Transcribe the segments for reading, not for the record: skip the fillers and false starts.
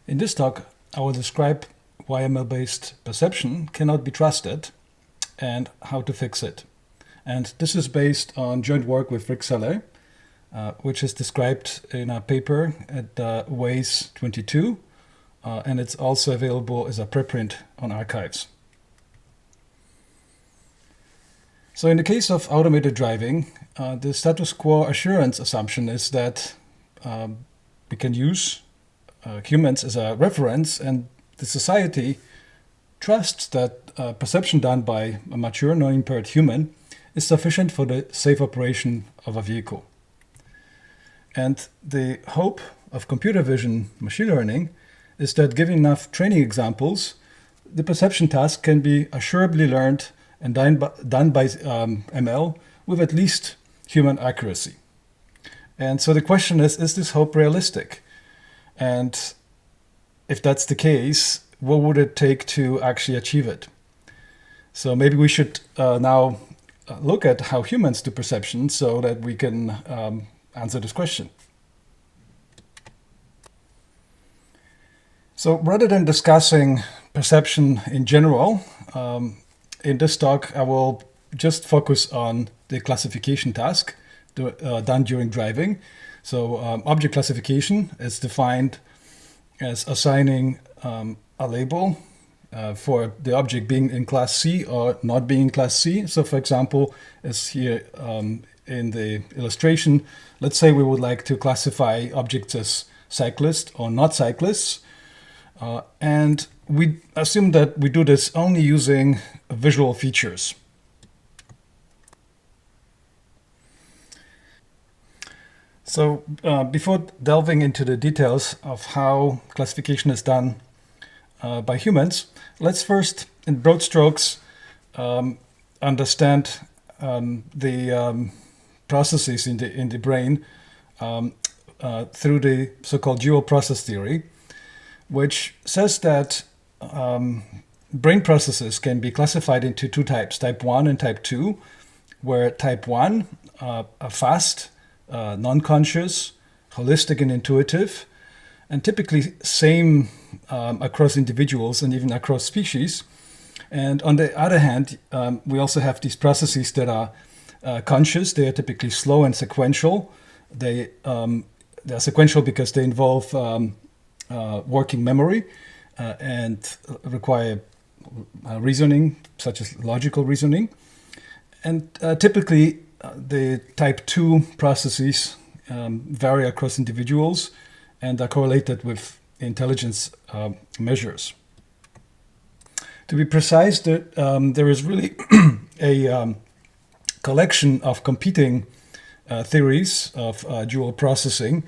In this talk, I will describe why ML-based perception cannot be trusted and how to fix it. And this is based on joint work with Rick Seller, which is described in a paper at Ways 22, and it's also available as a preprint on archives. So in the case of automated driving, the status quo assurance assumption is that we can use humans as a reference, and the society trusts that perception done by a mature, non-impaired human is sufficient for the safe operation of a vehicle. And the hope of computer vision machine learning is that given enough training examples, the perception task can be assuredly learned and done by ML with at least human accuracy. And so the question is this hope realistic? And if that's the case, what would it take to actually achieve it? So maybe we should now look at how humans do perception so that we can answer this question. So rather than discussing perception in general, in this talk I will just focus on the classification task done during driving. So object classification is defined as assigning a label for the object being in class C or not being in class C. So for example, as here in the illustration, let's say we would like to classify objects as cyclists or not cyclists. And we assume that we do this only using visual features. So before delving into the details of how classification is done by humans, let's first, in broad strokes, understand the processes in the brain through the so-called dual process theory, which says that brain processes can be classified into two types, type 1 and type 2, where type 1 are fast, non-conscious, holistic and intuitive, and typically same across individuals and even across species. And on the other hand, we also have these processes that are conscious. They are typically slow and sequential. They're sequential because they involve working memory and require reasoning, such as logical reasoning. And typically, the type 2 processes vary across individuals and are correlated with intelligence measures. To be precise, there is really a collection of competing theories of dual processing,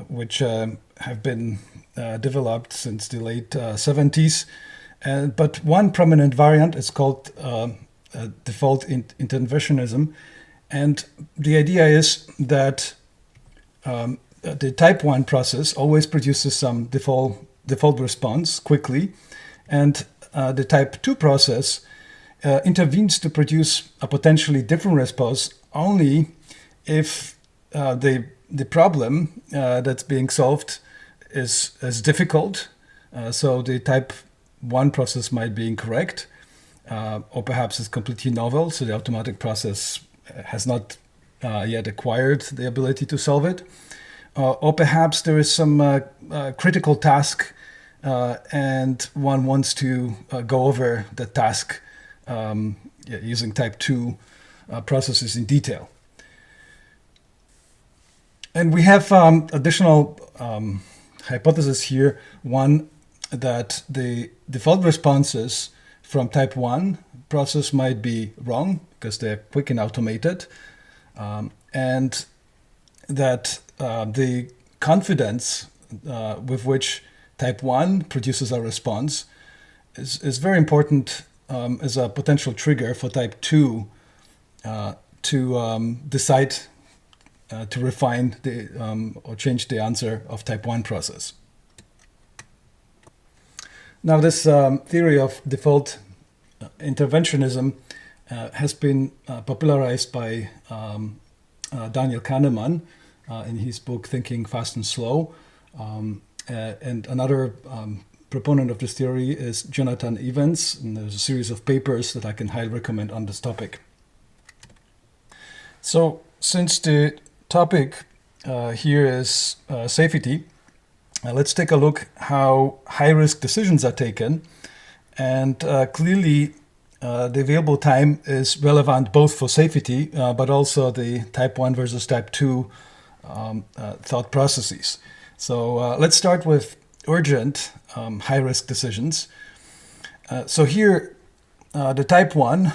which have been developed since the late 70s. But one prominent variant is called default interventionism. And the idea is that the type 1 process always produces some default response quickly. And the type 2 process intervenes to produce a potentially different response only if the problem that's being solved is difficult. So the type 1 process might be incorrect, or perhaps it's completely novel, so the automatic process has not yet acquired the ability to solve it. Or perhaps there is some critical task and one wants to go over the task using type 2 processes in detail. And we have additional hypothesis here. One, that the default responses from type 1 process might be wrong because they're quick and automated, and that the confidence with which type 1 produces a response is very important as a potential trigger for type 2 to decide to refine or change the answer of type 1 process. Now, this theory of default interventionism has been popularized by Daniel Kahneman in his book Thinking Fast and Slow. And another proponent of this theory is Jonathan Evans, and there's a series of papers that I can highly recommend on this topic. So, since the topic here is safety, let's take a look how high-risk decisions are taken. And clearly, the available time is relevant both for safety, but also the type 1 versus type 2 thought processes. So let's start with urgent high-risk decisions. So here, the type 1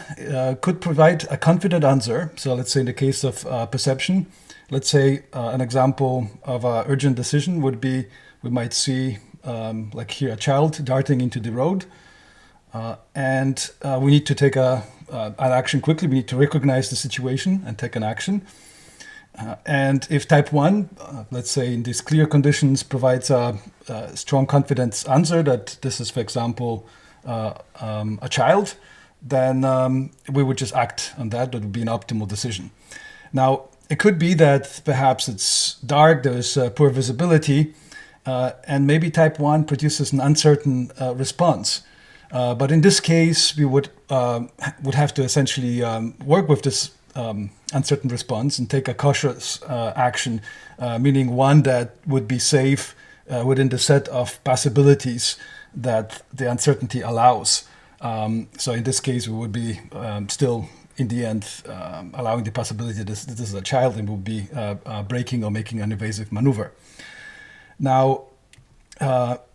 could provide a confident answer. So let's say in the case of perception, let's say an example of an urgent decision would be, we might see like here a child darting into the road. And we need to take an action quickly. We need to recognize the situation and take an action. And if type 1, let's say in these clear conditions, provides a strong confidence answer that this is, for example, a child, then we would just act on that. That would be an optimal decision. Now, it could be that perhaps it's dark, there's poor visibility, and maybe type 1 produces an uncertain response. But in this case, we would have to essentially work with this uncertain response and take a cautious action, meaning one that would be safe within the set of possibilities that the uncertainty allows. So in this case, we would be still, in the end, allowing the possibility that this is a child and would be braking or making an evasive maneuver. Now,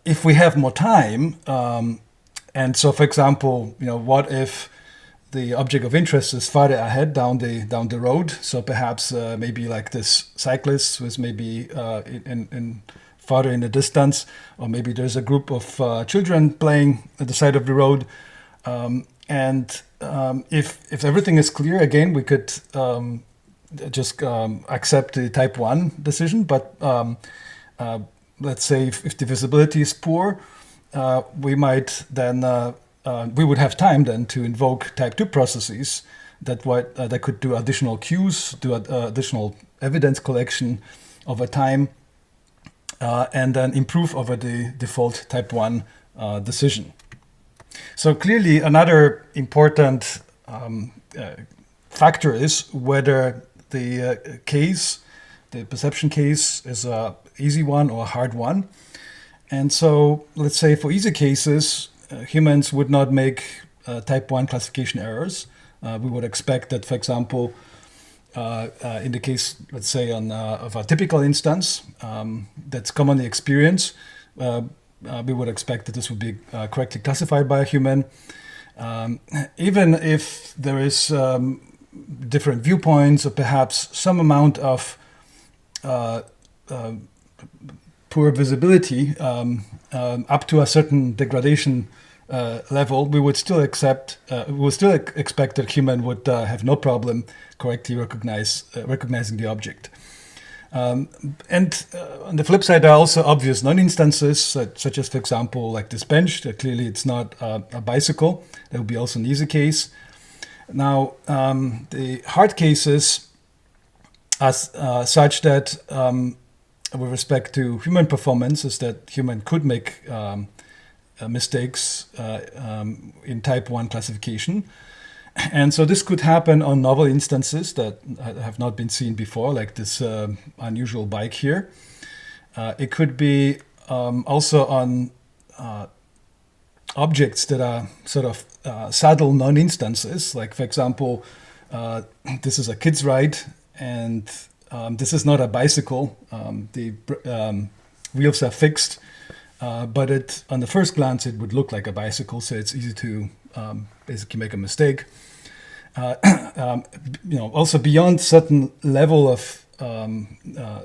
if we have more time, and so, for example, what if the object of interest is farther ahead down the road? So perhaps maybe like this cyclist was maybe in farther in the distance, or maybe there's a group of children playing at the side of the road. And if everything is clear, again, we could just accept the type 1 decision. But let's say if the visibility is poor, we might then we would have time then to invoke type 2 processes that could do additional cues, do additional evidence collection over time, and then improve over the default type 1 decision. So clearly, another important factor is whether the perception case, is a easy one or a hard one. And so, let's say for easy cases, humans would not make type 1 classification errors. We would expect that, for example, in the case, let's say, of a typical instance that's commonly experienced, we would expect that this would be correctly classified by a human. Even if there is different viewpoints or perhaps some amount of poor visibility up to a certain degradation level, we would still expect that human would have no problem correctly recognizing the object. And on the flip side, there are also obvious non-instances, such as, for example, like this bench. That clearly it's not a bicycle. That would be also an easy case. Now, the hard cases are such that with respect to human performance, is that human could make mistakes in type 1 classification. And so this could happen on novel instances that have not been seen before, like this unusual bike here. It could be also on objects that are sort of subtle non-instances, like, for example, this is a kid's ride, and this is not a bicycle. The wheels are fixed, but on the first glance, it would look like a bicycle, so it's easy to basically make a mistake. Also beyond certain level of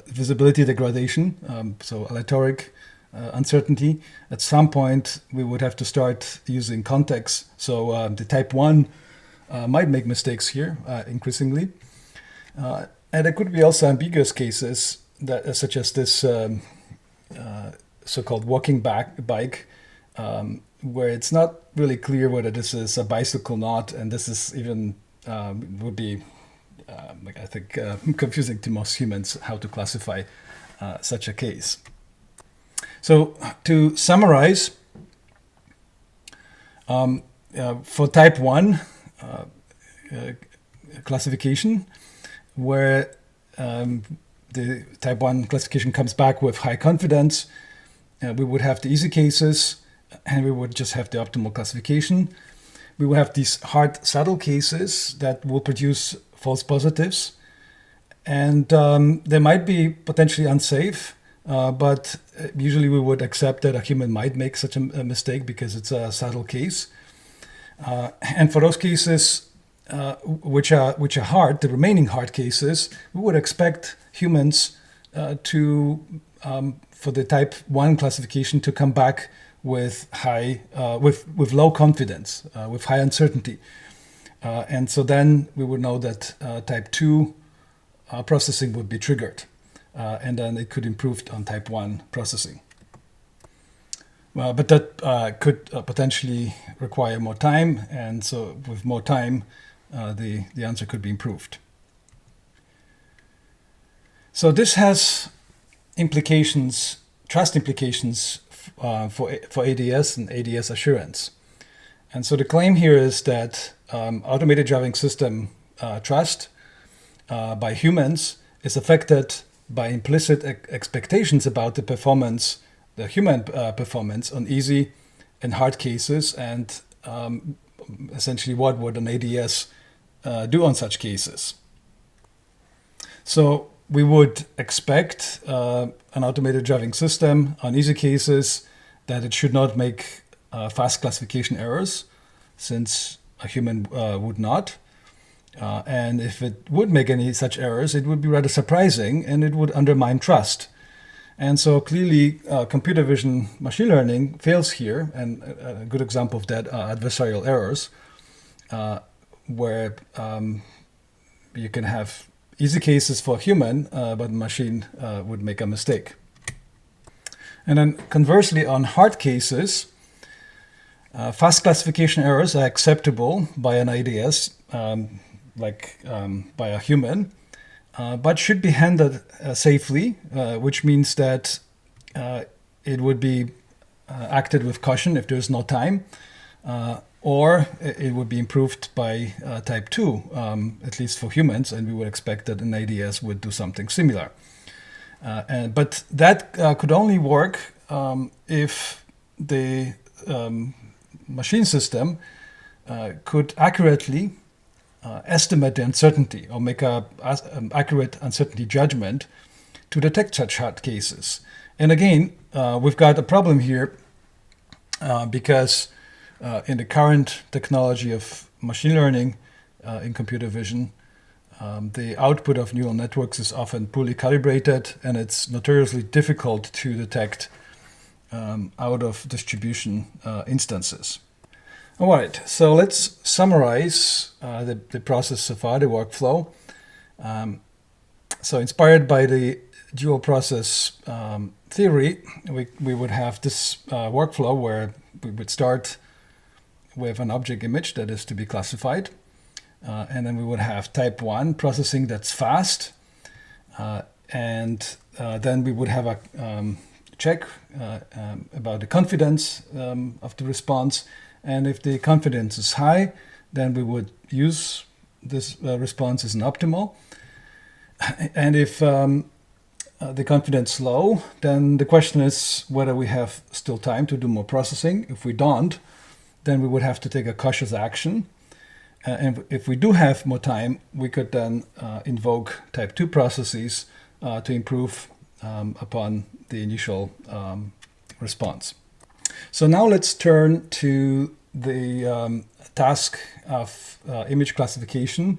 visibility degradation, so aleatoric uncertainty, at some point we would have to start using context. So the type 1 might make mistakes here increasingly. And there could be also ambiguous cases, such as this so-called walking bike, where it's not really clear whether this is a bicycle or not, and this is even would be, I think, confusing to most humans how to classify such a case. So to summarize, for type 1 classification, where the type 1 classification comes back with high confidence, we would have the easy cases, and we would just have the optimal classification. We will have these hard, subtle cases that will produce false positives. And they might be potentially unsafe, but usually we would accept that a human might make such a mistake because it's a subtle case. And for those cases which are hard, the remaining hard cases, we would expect humans for the type 1 classification to come back with with low confidence, with high uncertainty. And so then we would know that type 2 processing would be triggered. And then it could improve on type 1 processing. Well, but that could potentially require more time. And so with more time, the answer could be improved. So this has implications, trust implications for ADS and ADS assurance. And so the claim here is that automated driving system trust by humans is affected by implicit expectations about the performance, the human performance on easy and hard cases, and essentially what would an ADS do on such cases. So we would expect an automated driving system on easy cases that it should not make fast classification errors, since a human would not. And if it would make any such errors, it would be rather surprising and it would undermine trust. And so clearly, computer vision machine learning fails here. And a good example of that are adversarial errors, where you can have easy cases for a human, but the machine would make a mistake. And then conversely, on hard cases, fast classification errors are acceptable by an ADS, by a human, but should be handled safely, which means that it would be acted with caution if there is no time, or it would be improved by type 2, at least for humans, and we would expect that an ADS would do something similar. But that could only work if the machine system could accurately estimate the uncertainty or make an accurate uncertainty judgment to detect such hard cases. And again, we've got a problem here because in the current technology of machine learning in computer vision, the output of neural networks is often poorly calibrated, and it's notoriously difficult to detect out of distribution instances. All right, so let's summarize the process so far, the workflow. So inspired by the dual process theory, we would have this workflow where we would start with an object image that is to be classified. And then we would have type 1 processing that's fast. And then we would have a check about the confidence of the response. And if the confidence is high, then we would use this response as an optimal. And if the confidence is low, then the question is whether we have still time to do more processing. If we don't, then we would have to take a cautious action. And if we do have more time, we could then invoke type 2 processes to improve upon the initial response. So now let's turn to the task of image classification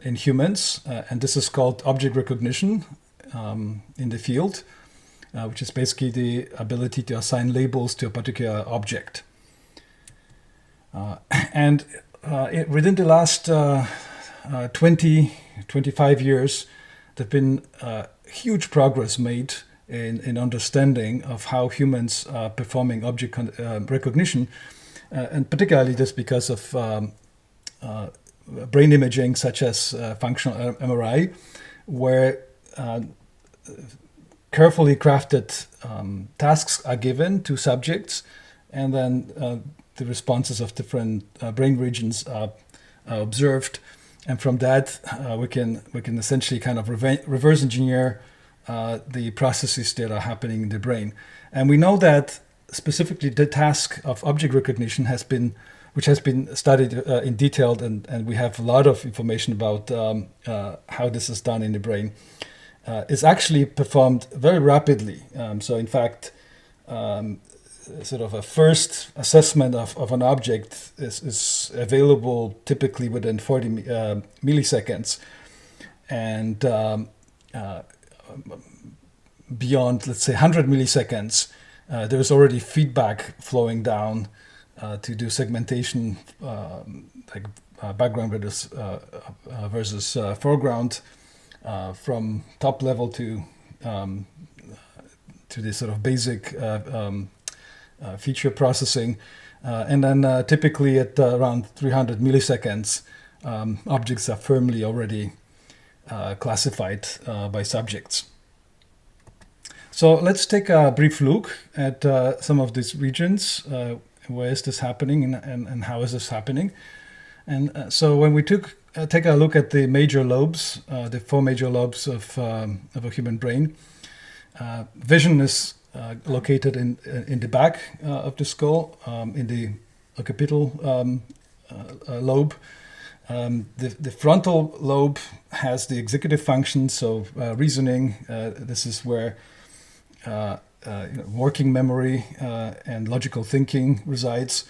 in humans. And this is called object recognition in the field, which is basically the ability to assign labels to a particular object. And within the last 25 years, there's been huge progress made in understanding of how humans are performing object recognition, and particularly this because of brain imaging such as functional MRI, where carefully crafted tasks are given to subjects, and then the responses of different brain regions are observed, and from that we can essentially kind of reverse engineer the processes that are happening in the brain. And we know that specifically the task of object recognition which has been studied in detail, and we have a lot of information about how this is done in the brain, is actually performed very rapidly. So in fact, sort of a first assessment of an object is available typically within 40 milliseconds. And beyond, let's say, 100 milliseconds, there's already feedback flowing down to do segmentation, like background versus foreground, from top level to the sort of basic feature processing. And then typically at around 300 milliseconds, objects are firmly already classified by subjects. So let's take a brief look at some of these regions. Where is this happening, and how is this happening? And so when we take a look at the major lobes, the 4 major lobes of a human brain, vision is located in the back of the skull, in the occipital lobe. The frontal lobe has the executive function, so reasoning. This is where working memory and logical thinking resides.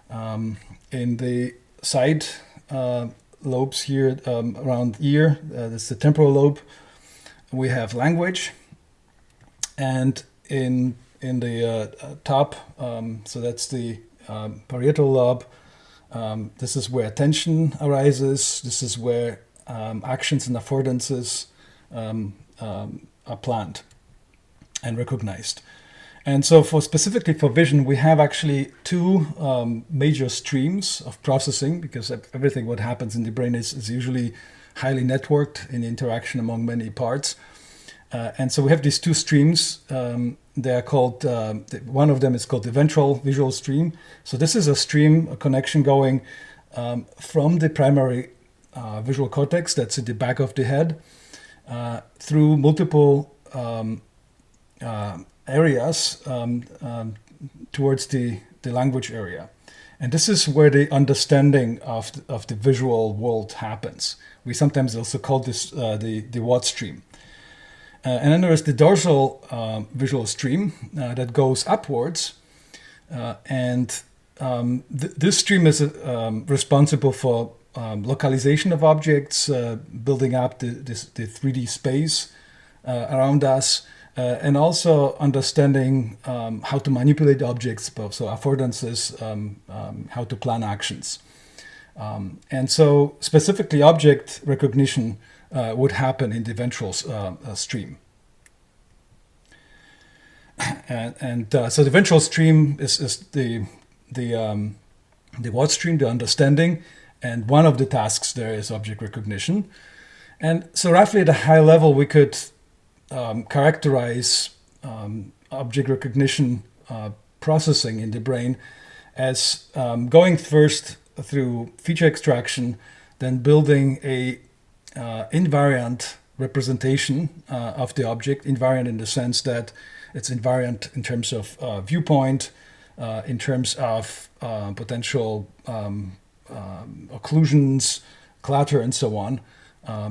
In the side lobes here around ear, that's the temporal lobe, we have language. And in the top, so that's the parietal lobe, this is where attention arises. This is where actions and affordances are planned and recognized. And so specifically for vision, we have actually 2 major streams of processing, because everything what happens in the brain is usually highly networked in interaction among many parts. And so we have these 2 streams. They are called, one of them is called the ventral visual stream. So this is a connection going from the primary visual cortex that's in the back of the head through multiple areas towards the language area. And this is where the understanding of the visual world happens. We sometimes also call this the what stream. And then there is the dorsal visual stream that goes upwards. And this stream is responsible for localization of objects, building up the 3D space around us, and also understanding how to manipulate objects, so affordances, how to plan actions. And so specifically object recognition would happen in the ventral stream. And so the ventral stream is the what stream, the understanding, and one of the tasks there is object recognition. And so roughly at a high level, we could characterize object recognition processing in the brain as going first through feature extraction, then building a invariant representation of the object, invariant in the sense that it's invariant in terms of viewpoint, in terms of potential occlusions, clutter, and so on.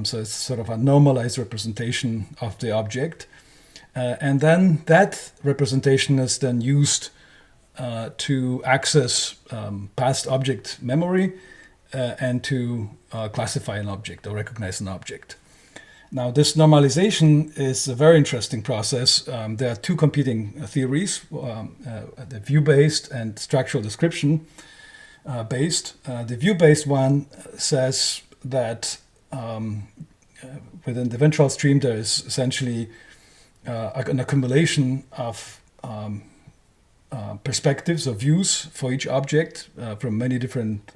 So it's sort of a normalized representation of the object. And then that representation is then used to access past object memory and to classify an object or recognize an object. Now, this normalization is a very interesting process. There are 2 competing theories, the view-based and structural description based. The view-based one says that within the ventral stream, there is essentially an accumulation of perspectives or views for each object from many different,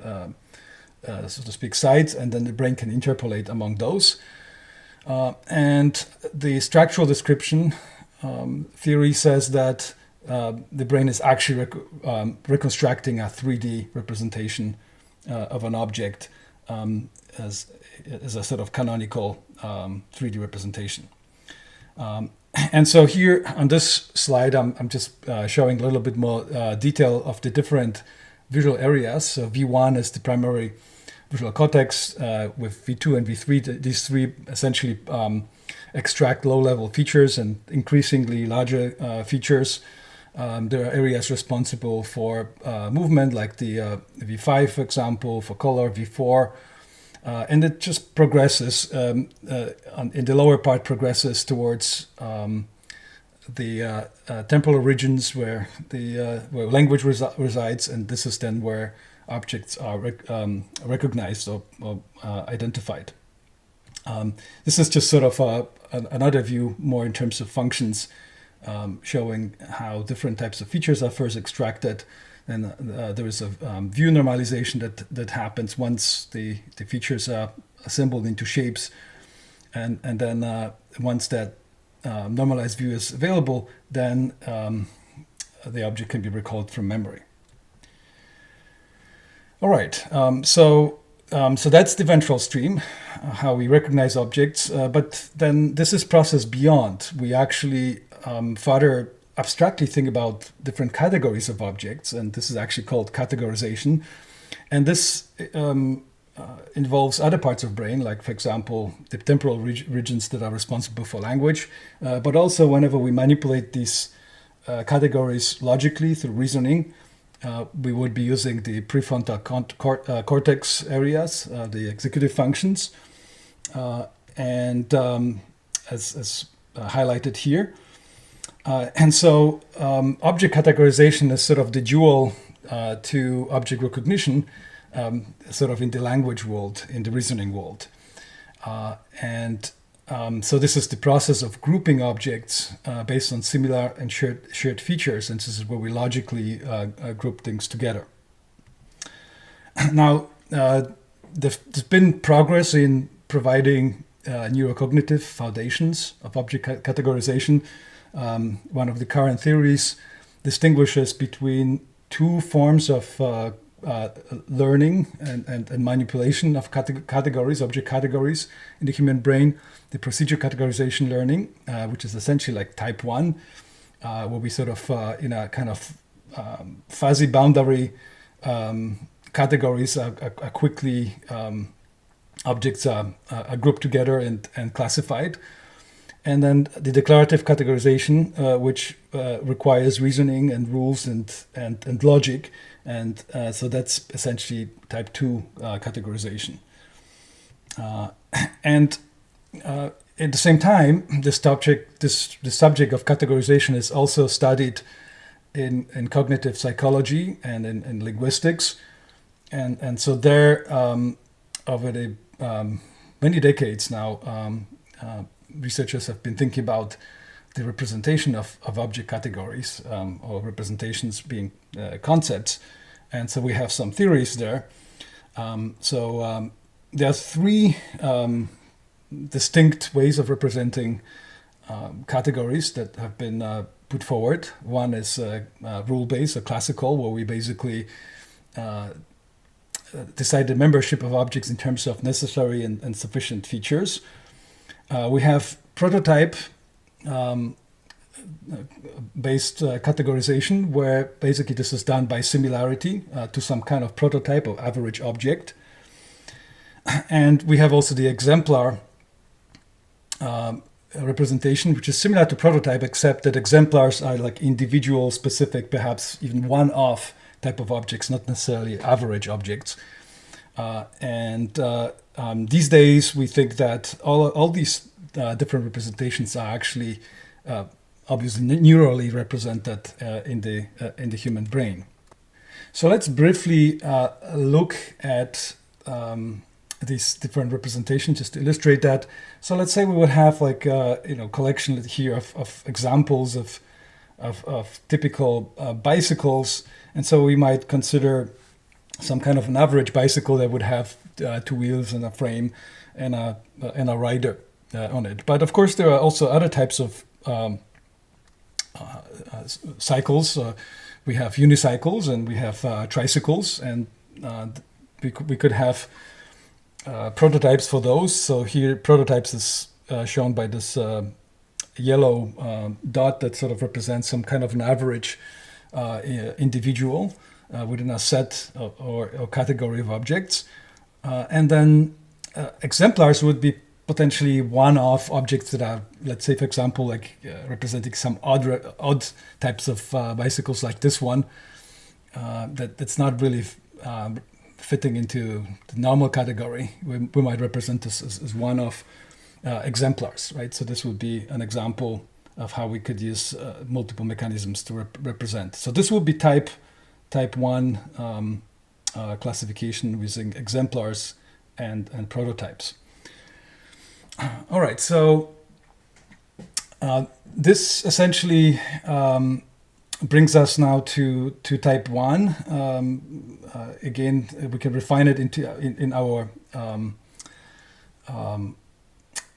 so to speak, sides, and then the brain can interpolate among those. And the structural description theory says that the brain is actually reconstructing a 3D representation of an object as a sort of canonical 3D representation. And so here on this slide, I'm just showing a little bit more detail of the different visual areas. So V1 is the primary visual cortex with V2 and V3. These three essentially extract low-level features and increasingly larger features. There are areas responsible for movement, like the V5, for example, for color, V4. And it just progresses, in the lower part progresses towards the temporal regions where where language resides, and this is then where objects are recognized or identified. This is just sort of another view more in terms of functions, showing how different types of features are first extracted. And there is a view normalization that happens once the features are assembled into shapes. And then once that normalized view is available, then the object can be recalled from memory. All right, so that's the ventral stream, how we recognize objects. But then this is processed beyond. We actually further abstractly think about different categories of objects, and this is actually called categorization. And this involves other parts of brain, like, for example, the temporal regions that are responsible for language, but also whenever we manipulate these categories logically through reasoning, we would be using the prefrontal cortex areas, the executive functions, and as highlighted here. And so object categorization is sort of the dual to object recognition, sort of in the language world, in the reasoning world. So this is the process of grouping objects based on similar and shared features, and this is where we logically group things together. Now, there's been progress in providing neurocognitive foundations of object categorization. One of the current theories distinguishes between two forms of learning and manipulation of categories, object categories in the human brain. The procedure categorization learning, which is essentially like type 1, where we sort of, in a kind of fuzzy boundary categories are quickly, objects are grouped together and classified. And then the declarative categorization, which requires reasoning and rules and logic. And so that's essentially type 2 categorization. And at the same time, the subject of categorization is also studied in cognitive psychology and in linguistics. And so there, over the many decades now, researchers have been thinking about the representation of object categories, or representations being concepts. And so we have some theories there. There are three distinct ways of representing categories that have been put forward. One is rule-based or classical, where we basically decide the membership of objects in terms of necessary and sufficient features. We have prototype based categorization, where basically this is done by similarity to some kind of prototype or average object. And we have also the exemplar representation, which is similar to prototype, except that exemplars are like individual, specific, perhaps even one-off type of objects, not necessarily average objects. These days, we think that all these different representations are actually obviously neurally represented in the human brain. So let's briefly look at these different representations just to illustrate that. So let's say we would have like collection here of examples of typical bicycles, and so we might consider some kind of an average bicycle that would have two wheels and a frame and a rider on it. But of course, there are also other types of cycles. We have unicycles and we have tricycles, and we could have prototypes for those. So here, prototypes is shown by this yellow dot that sort of represents some kind of an average individual within a set or category of objects. And then exemplars would be potentially one-off objects that are, let's say, for example, like representing some odd types of bicycles like this one, that's not really fitting into the normal category. We might represent this as one-off exemplars, right? So this would be an example of how we could use multiple mechanisms to represent. So this would be type 1 classification using exemplars and prototypes. All right, so this essentially brings us now to type 1. Again, we can refine it in our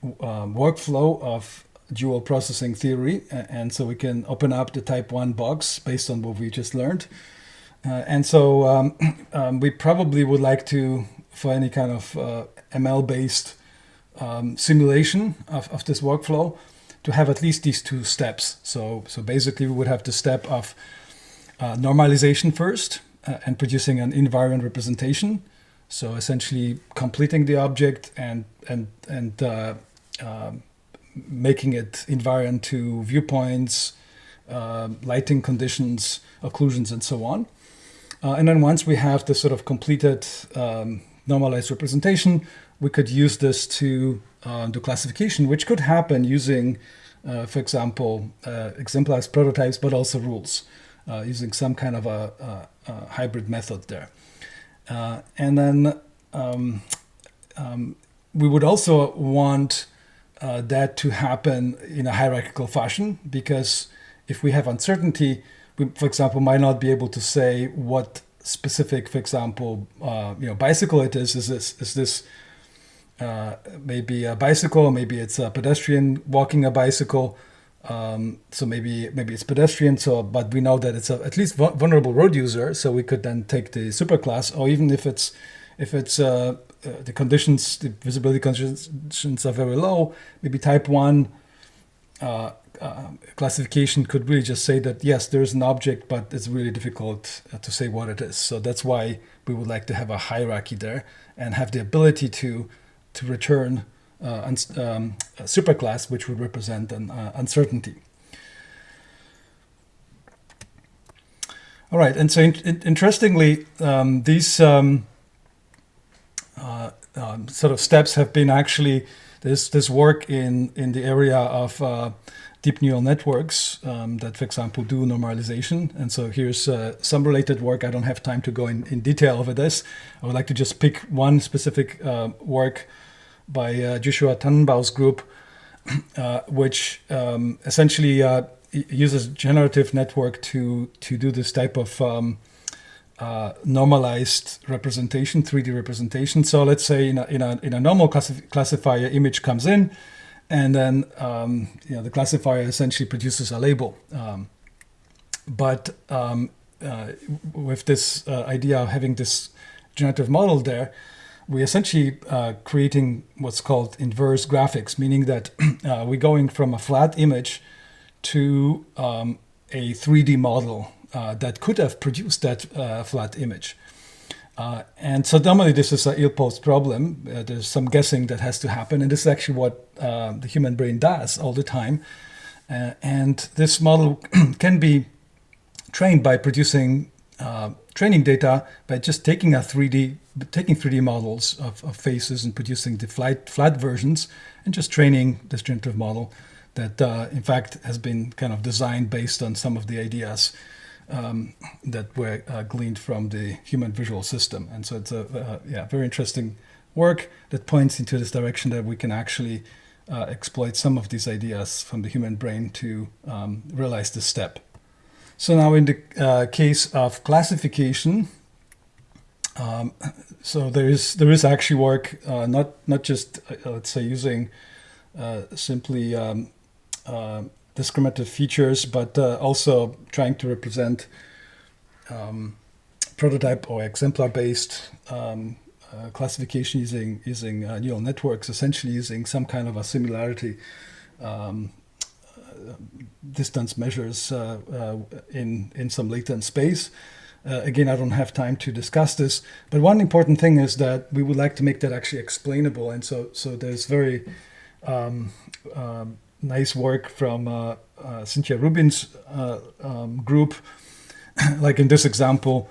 workflow of dual processing theory, and so we can open up the type 1 box based on what we just learned. And so we probably would like to, for any kind of ML-based simulation of this workflow, to have at least these two steps. So basically, we would have the step of normalization first and producing an invariant representation. So essentially, completing the object and making it invariant to viewpoints, lighting conditions, occlusions, and so on. And then once we have the sort of completed normalized representation, we could use this to do classification, which could happen using, for example, exemplars, prototypes, but also rules, using some kind of a hybrid method there. And then we would also want that to happen in a hierarchical fashion, because if we have uncertainty, we, for example, might not be able to say what specific, for example, bicycle it is. Is this maybe a bicycle? Maybe it's a pedestrian walking a bicycle. So maybe it's pedestrian. So, but we know that it's at least vulnerable road user. So we could then take the superclass, or even if it's the conditions, the visibility conditions are very low, maybe type 1 classification could really just say that, yes, there is an object, but it's really difficult to say what it is. So that's why we would like to have a hierarchy there and have the ability to return a superclass, which would represent an uncertainty. All right, and so interestingly, these sort of steps have been actually this work in the area of deep neural networks that, for example, do normalization. And so here's some related work. I don't have time to go in detail over this. I would like to just pick one specific work by Joshua Tannenbaum's group, which essentially uses generative network to do this type of normalized representation, 3D representation. So let's say in a normal classifier, image comes in, and then the classifier essentially produces a label. But with this idea of having this generative model there, we're essentially creating what's called inverse graphics, meaning that we're going from a flat image to a 3D model that could have produced that flat image. And so normally this is an ill-posed problem. There's some guessing that has to happen, and this is actually what the human brain does all the time. And this model can be trained by producing training data by just taking 3D models of faces and producing the flat versions, and just training this generative model that in fact has been kind of designed based on some of the ideas that were gleaned from the human visual system. And so it's a very interesting work that points into this direction that we can actually exploit some of these ideas from the human brain to realize this step. So now in the case of classification, so there is actually work not just let's say using simply discriminative features, but also trying to represent prototype or exemplar-based classification using neural networks, essentially using some kind of a similarity distance measures in some latent space. Again, I don't have time to discuss this, but one important thing is that we would like to make that actually explainable, and so there's very nice work from Cynthia Rubin's group, like in this example.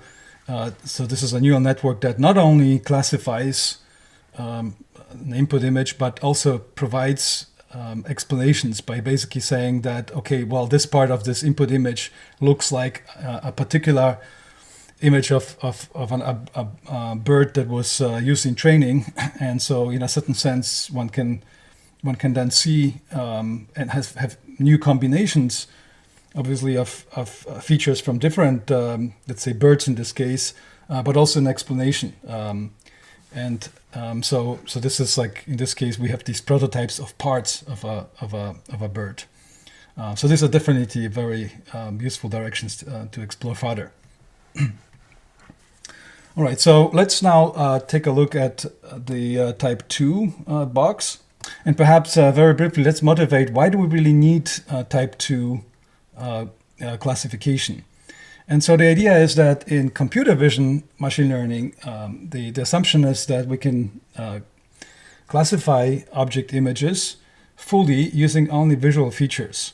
So this is a neural network that not only classifies an input image, but also provides explanations by basically saying that, okay, well, this part of this input image looks like a particular image of a bird that was used in training, and so in a certain sense, one can then see and have new combinations, obviously of features from different, let's say, birds in this case, but also an explanation. So this is like, in this case, we have these prototypes of parts of a bird. So these are definitely very useful directions to explore further. All right, so let's now take a look at the type 2 box. And perhaps very briefly, let's motivate, why do we really need type 2 classification? And so the idea is that in computer vision machine learning, the assumption is that we can classify object images fully using only visual features.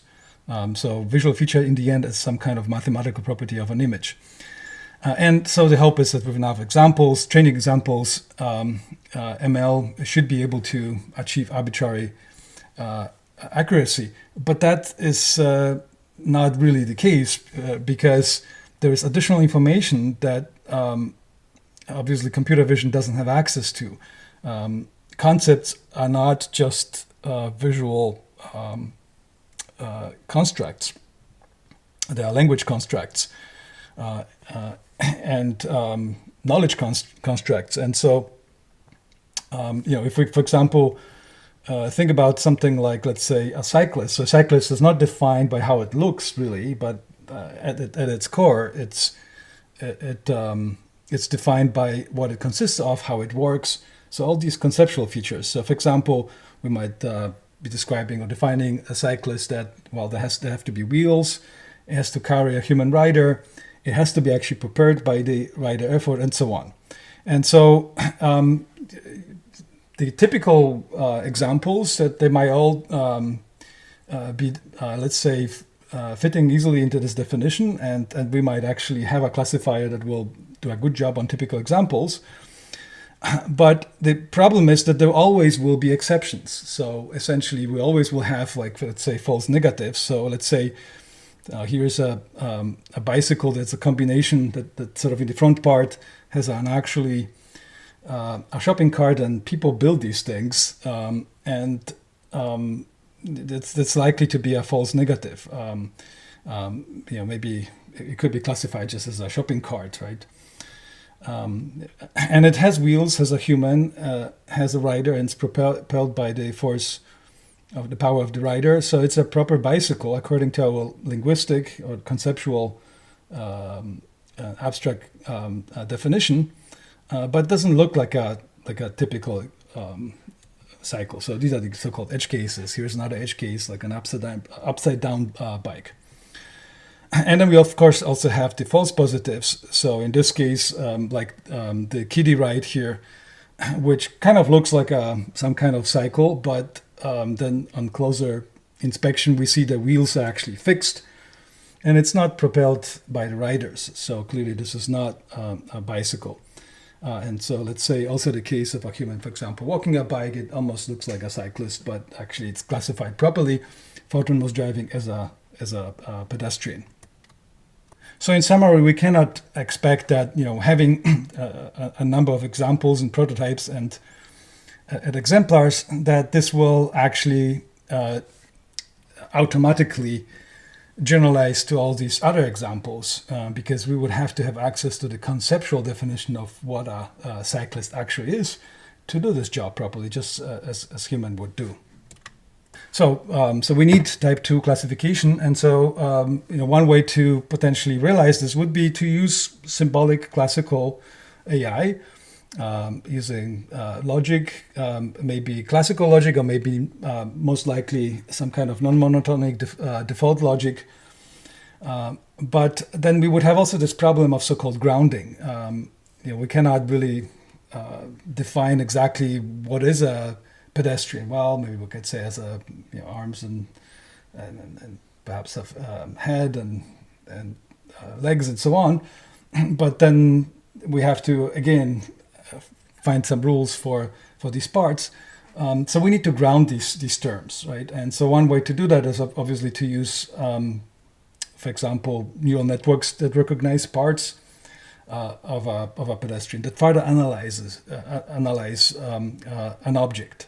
So visual feature in the end is some kind of mathematical property of an image. And so the hope is that with enough examples, training examples, ML should be able to achieve arbitrary accuracy. But that is not really the case because there is additional information that obviously computer vision doesn't have access to. Concepts are not just visual constructs. They are language constructs. And knowledge constructs. And so, if we, for example, think about something like, let's say, a cyclist. So a cyclist is not defined by how it looks, really, but at its core, it's defined by what it consists of, how it works. So all these conceptual features. So, for example, we might be describing or defining a cyclist that, well, there have to be wheels. It has to carry a human rider. It has to be actually prepared by the rider effort, and so on. And so the typical examples that they might all be, let's say, fitting easily into this definition, and we might actually have a classifier that will do a good job on typical examples. But the problem is that there always will be exceptions. So essentially, we always will have, like, let's say, false negatives. So let's say, here's a bicycle that's a combination that sort of in the front part has an actually a shopping cart, and people build these things, and that's likely to be a false negative. Maybe it could be classified just as a shopping cart, right? And it has wheels, has a human, has a rider, and it's propelled by the force of the power of the rider. So it's a proper bicycle according to our linguistic or conceptual abstract definition, but doesn't look like a typical cycle. So these are the so-called edge cases. Here's another edge case, like an upside down bike. And then we of course also have the false positives. So in this case, the kiddie ride here, which kind of looks like some kind of cycle, but then on closer inspection, we see the wheels are actually fixed, and it's not propelled by the riders. So clearly this is not a bicycle. And so let's say also the case of a human, for example, walking a bike, it almost looks like a cyclist, but actually it's classified properly. Photon was driving as a pedestrian. So in summary, we cannot expect that, having a number of examples and prototypes and exemplars, that this will actually automatically generalize to all these other examples, because we would have to have access to the conceptual definition of what a cyclist actually is to do this job properly, just as human would do. So we need type 2 classification. And so, one way to potentially realize this would be to use symbolic classical AI using logic, maybe classical logic, or maybe most likely some kind of non-monotonic default logic. But then we would have also this problem of so-called grounding. We cannot really define exactly what is a pedestrian. Well, maybe we could say has arms and perhaps a head and legs and so on. But then we have to again find some rules for these parts. So we need to ground these terms, right? And so one way to do that is obviously to use, for example, neural networks that recognize parts of a pedestrian that further analyze an object.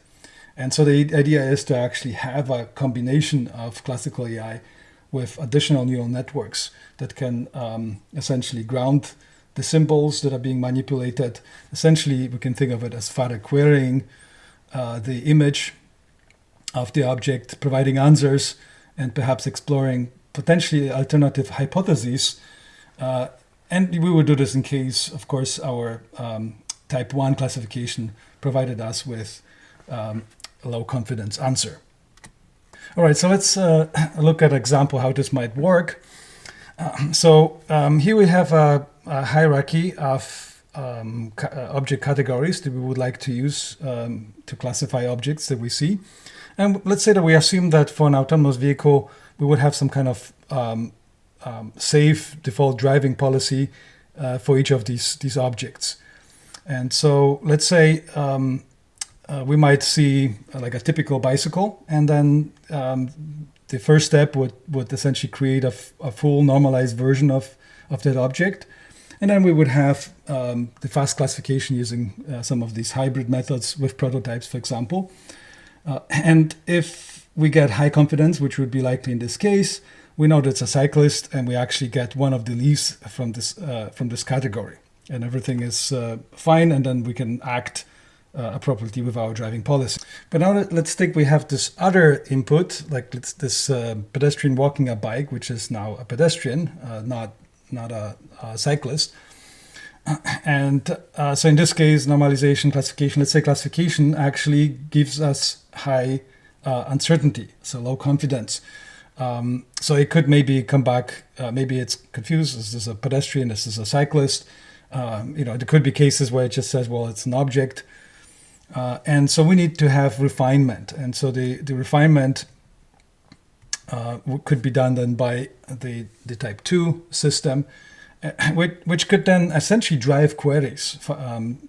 And so the idea is to actually have a combination of classical AI with additional neural networks that can essentially ground the symbols that are being manipulated. Essentially, we can think of it as further querying the image of the object, providing answers, and perhaps exploring potentially alternative hypotheses. And we would do this in case, of course, our type 1 classification provided us with a low confidence answer. All right, so let's look at an example how this might work. So here we have a hierarchy of object categories that we would like to use to classify objects that we see. And let's say that we assume that for an autonomous vehicle, we would have some kind of safe default driving policy for each of these objects. And so let's say we might see like a typical bicycle, and then the first step would essentially create a full normalized version of that object. And then we would have the fast classification using some of these hybrid methods with prototypes, for example. And if we get high confidence, which would be likely in this case, we know that it's a cyclist, and we actually get one of the leaves from this category, and everything is fine, and then we can act appropriately with our driving policy. But now let's think we have this other input, like this pedestrian walking a bike, which is now a pedestrian, not a cyclist. And so in this case, normalization, classification, let's say classification actually gives us high uncertainty, so low confidence. So it could maybe come back, maybe it's confused, is this a pedestrian, is this a cyclist? There could be cases where it just says, well, it's an object. And so we need to have refinement. And so the refinement could be done then by the type 2 system, which could then essentially drive queries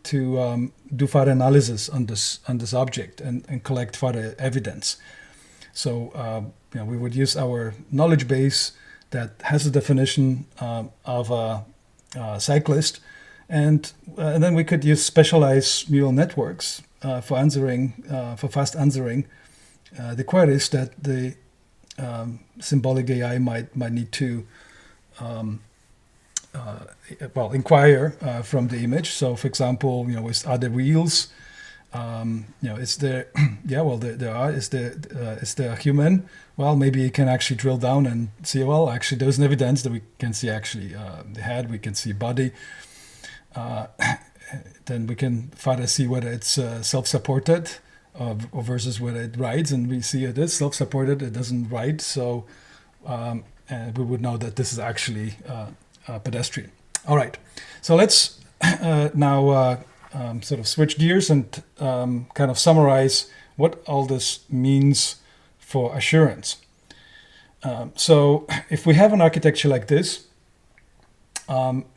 to do further analysis on this object and collect further evidence. So we would use our knowledge base that has a definition of a cyclist, and then we could use specialized neural networks for fast answering the queries that the symbolic AI might need to inquire from the image. So, for example, are there wheels? Is there? Yeah, well, there are. Is there a human? Well, maybe you can actually drill down and see. Well, actually, there's an evidence that we can see actually the head. We can see body. Then we can further see whether it's self-supported or versus whether it rides, and we see it is self-supported. It doesn't ride, so we would know that this is actually a pedestrian. All right, so let's now sort of switch gears and kind of summarize what all this means for assurance. So if we have an architecture like this,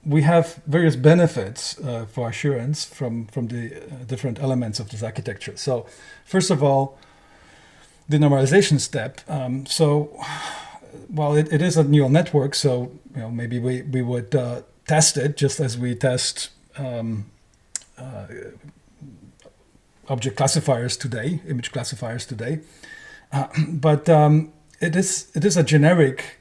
we have various benefits for assurance from the different elements of this architecture. So first of all, the normalization step. While it is a neural network, so maybe we would test it just as we test object classifiers today, image classifiers today. But it is a generic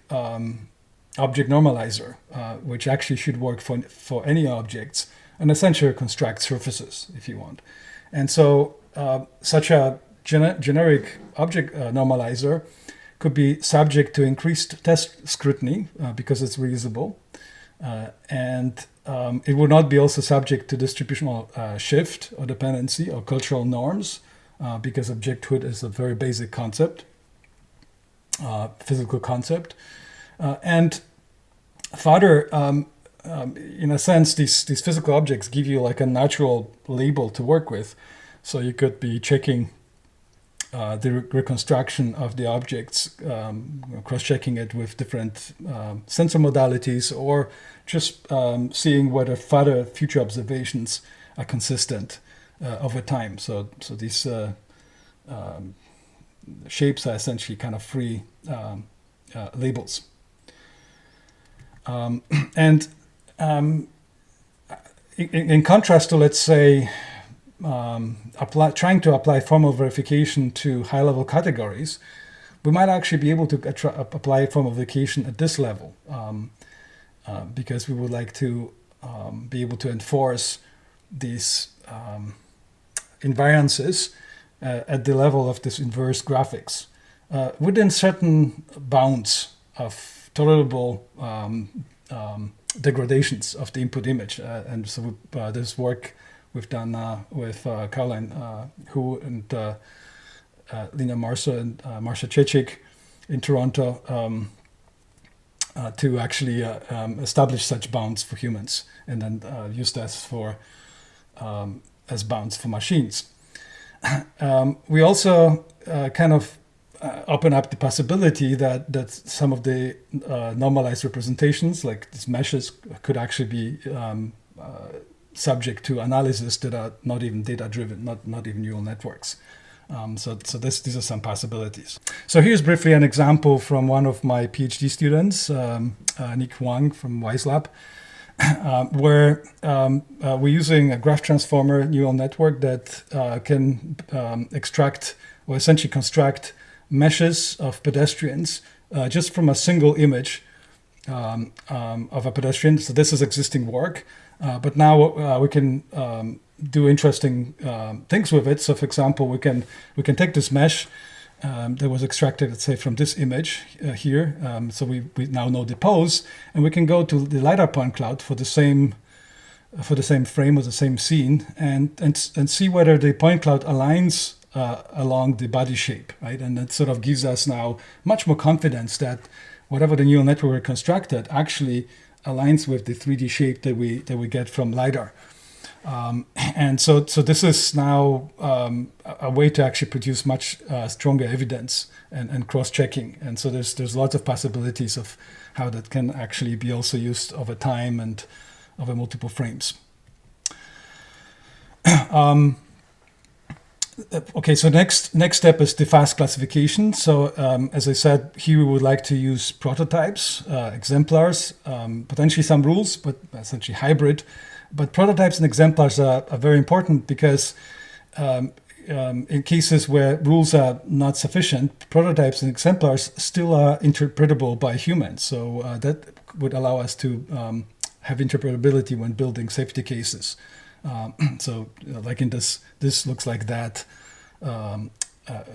object normalizer, which actually should work for any objects, and essentially construct surfaces if you want. And so such a generic object normalizer could be subject to increased test scrutiny because it's reusable. And it would not be also subject to distributional shift or dependency or cultural norms because objecthood is a very basic concept, physical concept. And further, in a sense, these physical objects give you like a natural label to work with. So you could be checking the reconstruction of the objects, cross-checking it with different sensor modalities, or just seeing whether further future observations are consistent over time. So these shapes are essentially kind of free labels. And in contrast to, let's say, trying to apply formal verification to high-level categories, we might actually be able to apply formal verification at this level because we would like to be able to enforce these invariances at the level of this inverse graphics within certain bounds of tolerable degradations of the input image. And so this work we've done with Caroline Hu and Lina Marsa and Marcia Cechik in Toronto to actually establish such bounds for humans and then use that as bounds for machines. We also kind of open up the possibility that some of the normalized representations, like these meshes, could actually be subject to analysis that are not even data-driven, not even neural networks. So these are some possibilities. So here's briefly an example from one of my PhD students, Nick Wang from WiseLab, where we're using a graph transformer neural network that can extract or essentially construct meshes of pedestrians just from a single image of a pedestrian. So this is existing work, but now we can do interesting things with it. So, for example, we can take this mesh that was extracted, let's say, from this image here. So we now know the pose, and we can go to the LiDAR point cloud for the same frame or the same scene, and see whether the point cloud aligns along the body shape, right? And that sort of gives us now much more confidence that whatever the neural network constructed actually aligns with the 3D shape that we get from LiDAR. And so this is now a way to actually produce much stronger evidence and cross-checking. And so there's lots of possibilities of how that can actually be also used over time and over multiple frames. Okay, so next step is the fast classification. So as I said, here we would like to use prototypes, exemplars, potentially some rules, but essentially hybrid. But prototypes and exemplars are very important because in cases where rules are not sufficient, prototypes and exemplars still are interpretable by humans. So that would allow us to have interpretability when building safety cases. So like in this looks like that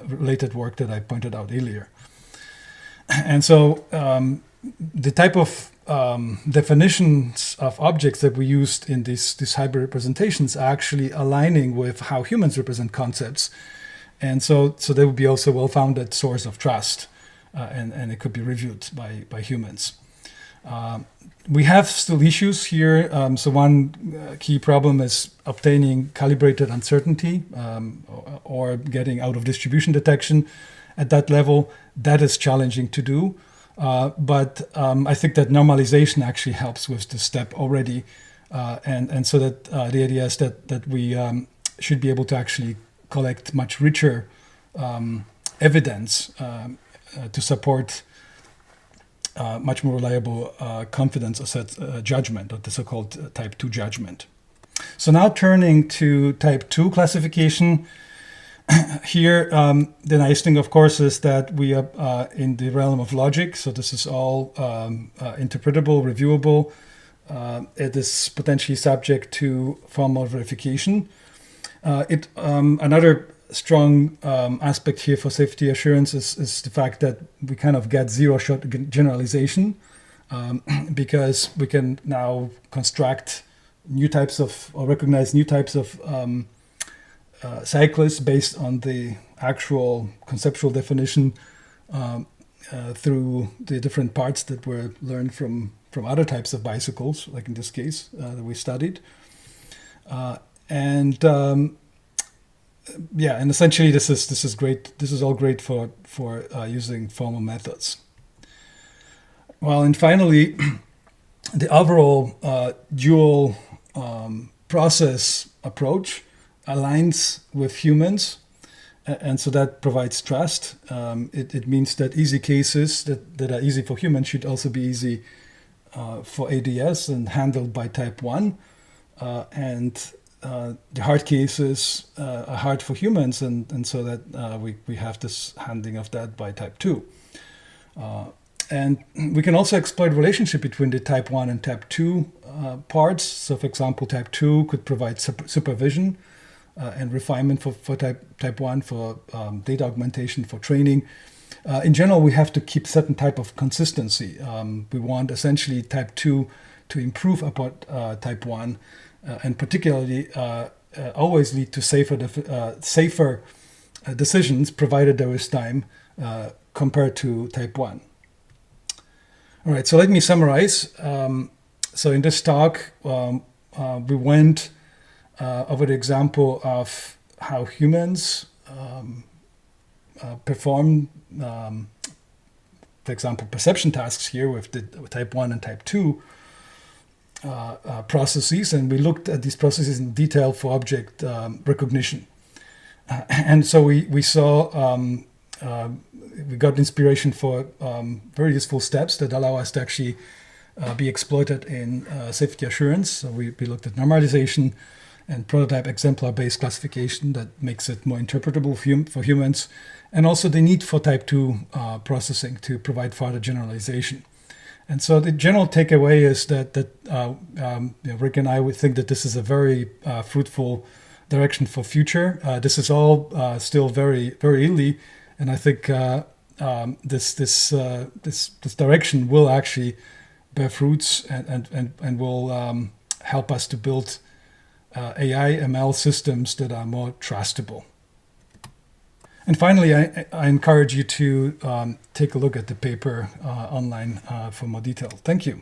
related work that I pointed out earlier. And so the type of definitions of objects that we used in these hybrid representations are actually aligning with how humans represent concepts. And so they would be also a well-founded source of trust, and it could be reviewed by humans. We have still issues here. So one key problem is obtaining calibrated uncertainty or getting out of distribution detection at that level. That is challenging to do. But I think that normalization actually helps with this step already. And so that the idea is that we should be able to actually collect much richer evidence to support much more reliable confidence asset judgment, or the so-called type 2 judgment. So now turning to type 2 classification. Here, the nice thing, of course, is that we are in the realm of logic. So this is all interpretable, reviewable. It is potentially subject to formal verification. Another strong aspect here for safety assurance is the fact that we kind of get zero-shot generalization, because we can now construct new types of, or recognize new types of cyclists based on the actual conceptual definition through the different parts that were learned from other types of bicycles, like in this case that we studied. And essentially this is great. This is all great for using formal methods. Well, and finally, the overall dual process approach aligns with humans, and so that provides trust. It means that easy cases that are easy for humans should also be easy for ADS and handled by type 1, and the hard cases are hard for humans, and so that we have this handling of that by type 2. And we can also exploit relationship between the type 1 and type 2 parts. So, for example, type 2 could provide supervision and refinement for type 1, for data augmentation, for training. In general, we have to keep certain type of consistency. We want essentially type 2 to improve upon type 1, and particularly always lead to safer decisions, provided there is time, compared to type 1. All right, so let me summarize. So in this talk, we went over the example of how humans perform, for example, perception tasks here with the type 1 and type 2 processes, and we looked at these processes in detail for object recognition. And so we saw, we got inspiration for very useful steps that allow us to actually be exploited in safety assurance. So we looked at normalization and prototype exemplar-based classification that makes it more interpretable for humans, and also the need for type 2 processing to provide further generalization. And so the general takeaway is that Rick and I would think that this is a very fruitful direction for future. This is all still very, very early, and I think this direction will actually bear fruits and will help us to build AI ML systems that are more trustable. And finally, I encourage you to take a look at the paper online for more detail. Thank you.